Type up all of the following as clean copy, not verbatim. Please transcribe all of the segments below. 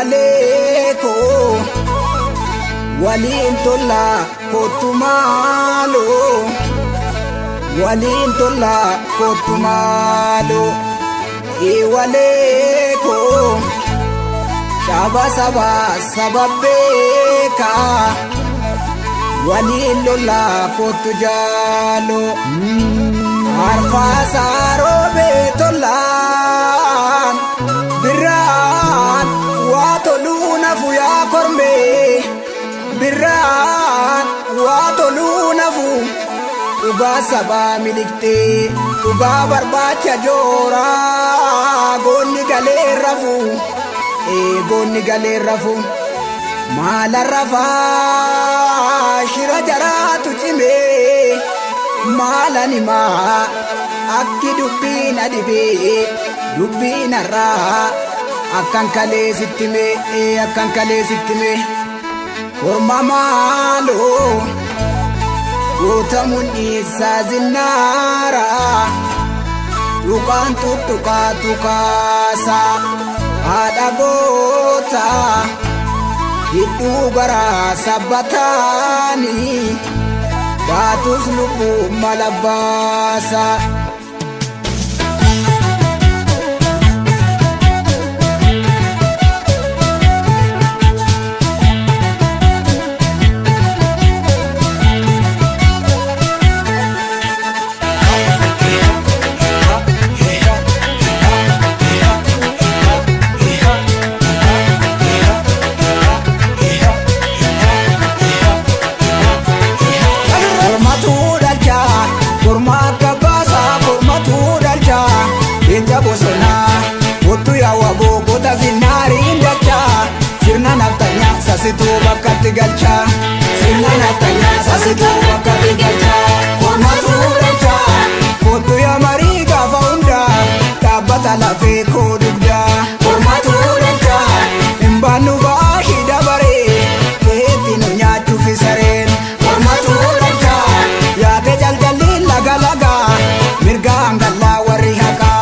waleko waliin tolla kotumalo waliin tolla kotumalo waleko shaba saba sababeka waliin lolla kotujalo arfa sarobe tollan birran watoluna fuya korme birran watoluna fu uga saba milikte uga barbacha jora gonni gale rafu mala rafa shira jaratu chime mala ni ma akki dubbina dibe dubbina ra akkan kale sittime korma malo utamun isa zinara tukan tukasa ada gota itu gara sabatani batus lupu malabasa bosona wotu ya wabo kota zinari indacha sirna naftanya sasitu bakati galcha sirna naftanya sasitu bakati galcha komatu galcha wotu ya mariga faunda tabata la fe kodugda komatu galcha imbanu bahi dabare ketinu nyachu fisaren komatu galcha ya ke jalgali laga mirga angalla wari haka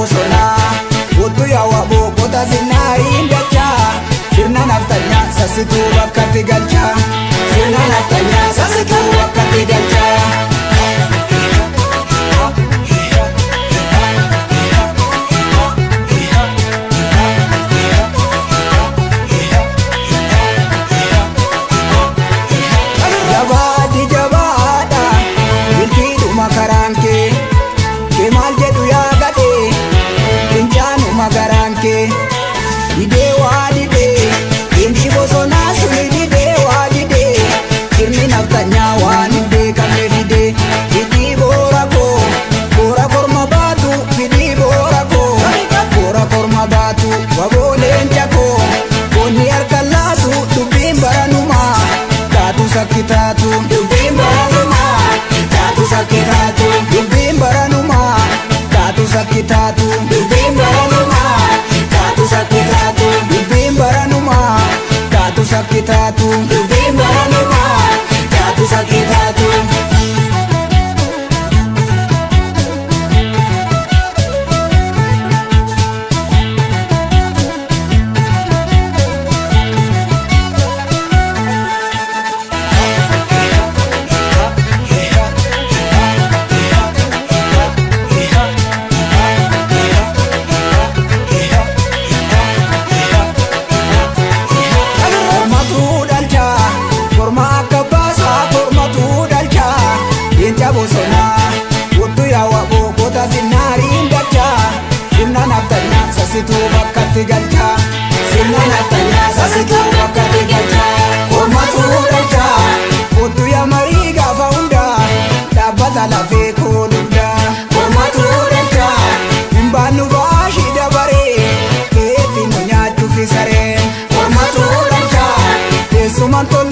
bosona wotu ya wabo kota zinari indacha sirna naftanya sasitu bakati galcha sirna naftanya sasitu bakati galcha jabada bilkidu makaranke kemal jedu ya magaranke dide wadide inji bosona suni dide wadide kirni naftanya wanide kamne dide didi borako bora korma batu didi borako bora korma batu wabolen jako koni arkalasu dubim baranuma tatu sakitatu dubim baranuma tatu sakitatu dubim baranuma tatu sakitatu dubim baranuma sakitatu dubim baranuma tatu sakitatu dubim baranuma tatu sakitatu bosona wotu ya wabo kota zinari indacha sirna naftanya sasitu bakati galcha sirna naftanya sasitu bakati galcha komatu galcha wotu ya mariga faunda tabata la fe kodugda komatu galcha imbanu bashi dabare ketinu nyachu fisare komatu galcha esumanto